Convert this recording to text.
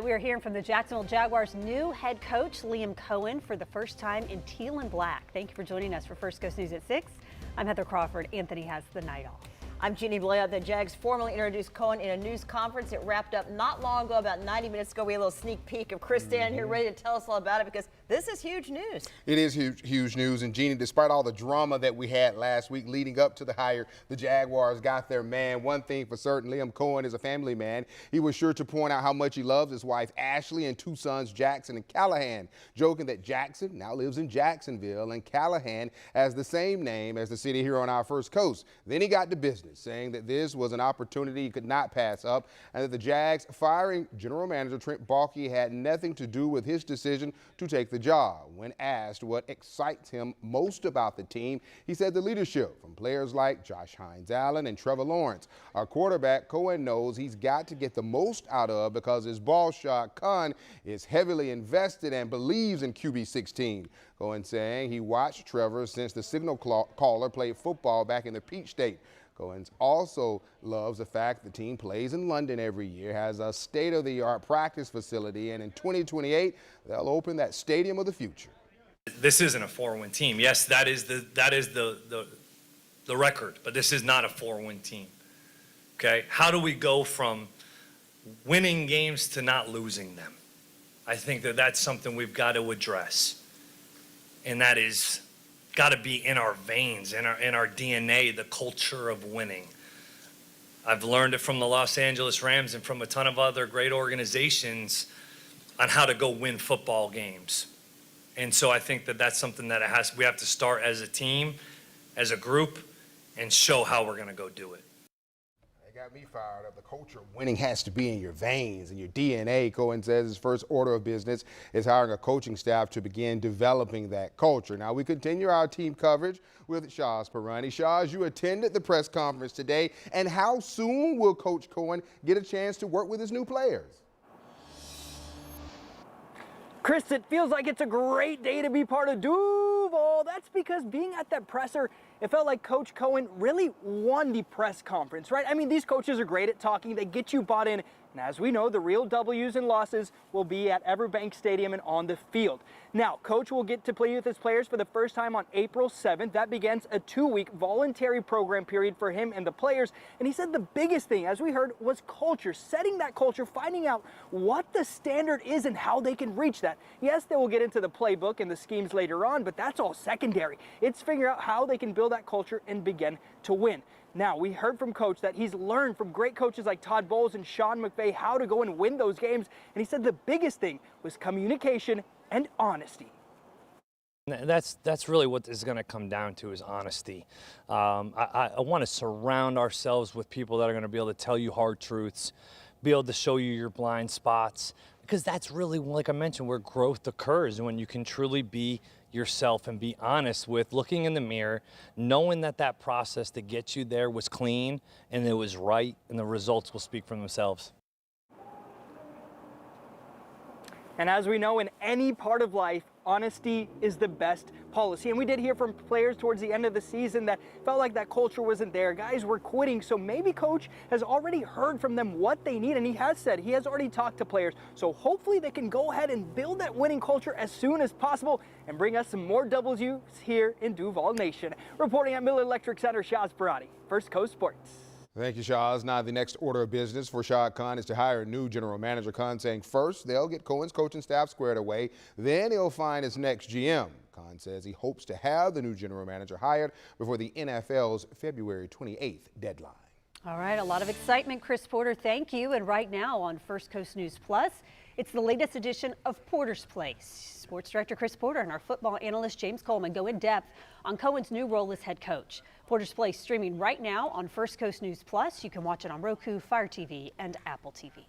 We are hearing from the Jacksonville Jaguars' new head coach, Liam Coen, for the first time in teal and black. Thank you for joining us for First Coast News at 6. I'm Heather Crawford. Anthony has the night off. I'm Jeannie Blea. The Jags formally introduced Coen in a news conference. It wrapped up not long ago, about 90 minutes ago. We had a little sneak peek of Chris Dan here ready to tell us all about it because this is huge news. It is huge news. And Jeannie, despite all the drama that we had last week leading up to the hire, the Jaguars got their man. One thing for certain, Liam Coen is a family man. He was sure to point out how much he loves his wife, Ashley, and two sons, Jackson and Callahan, joking that Jackson now lives in Jacksonville and Callahan has the same name as the city here on our First Coast. Then he got to business, saying that this was an opportunity he could not pass up and that the Jags firing general manager Trent Baalke had nothing to do with his decision to take the job. When asked what excites him most about the team, he said the leadership from players like Josh Hines-Allen and Trevor Lawrence. Our quarterback, Coen, knows he's got to get the most out of because his ball shot, Coen, is heavily invested and believes in QB16. Coen saying he watched Trevor since the signal caller played football back in the Peach State. Coen also loves the fact the team plays in London every year, has a state-of-the-art practice facility, and in 2028, they'll open that stadium of the future. This isn't a 4-win team. Yes, that is the record, but this is not a 4-win team. Okay? How do we go from winning games to not losing them? I think that that's something we've got to address, and that is got to be in our veins, in our DNA, the culture of winning. I've learned it from the Los Angeles Rams and from a ton of other great organizations on how to go win football games. And so I think that that's something that we have to start as a team, as a group, and show how we're going to go do it. Got me fired up. The culture of winning has to be in your veins and your DNA. Coen says his first order of business is hiring a coaching staff to begin developing that culture. Now we continue our team coverage with Shaz Perani. Shaz, you attended the press conference today, and how soon will Coach Coen get a chance to work with his new players? Chris, it feels like it's a great day to be part of Duval. That's because being at that presser, it felt like Coach Coen really won the press conference, right? I mean, these coaches are great at talking. They get you bought in. And as we know, the real W's and losses will be at Everbank Stadium and on the field. Now, Coach will get to play with his players for the first time on April 7th. That begins a 2-week voluntary program period for him and the players. And he said the biggest thing, as we heard, was culture, setting that culture, finding out what the standard is and how they can reach that. Yes, they will get into the playbook and the schemes later on, but that's all secondary. It's figuring out how they can build that culture and begin to win. Now, we heard from Coach that he's learned from great coaches like Todd Bowles and Sean McVay how to go and win those games. And he said the biggest thing was communication and honesty. That's really what this is going to come down to, is honesty. I want to surround ourselves with people that are going to be able to tell you hard truths, be able to show you your blind spots, because that's really, like I mentioned, where growth occurs, when you can truly be yourself and be honest with looking in the mirror, knowing that that process to get you there was clean and it was right, and the results will speak for themselves. And as we know, in any part of life, honesty is the best policy. And we did hear from players towards the end of the season that felt like that culture wasn't there. Guys were quitting. So maybe Coach has already heard from them what they need. And he has said he has already talked to players. So hopefully they can go ahead and build that winning culture as soon as possible and bring us some more W's here in Duval Nation. Reporting at Miller Electric Center, Shaz Perani, First Coast Sports. Thank you, Shaz. Now, the next order of business for Shad Khan is to hire a new general manager. Khan saying first they'll get Coen's coaching staff squared away, then he'll find his next GM. Khan says he hopes to have the new general manager hired before the NFL's February 28th deadline. All right, a lot of excitement, Chris Porter. Thank you. And right now on First Coast News Plus, it's the latest edition of Porter's Place. Sports Director Chris Porter and our football analyst James Coleman go in depth on Coen's new role as head coach. Porter's Place streaming right now on First Coast News Plus. You can watch it on Roku, Fire TV, and Apple TV.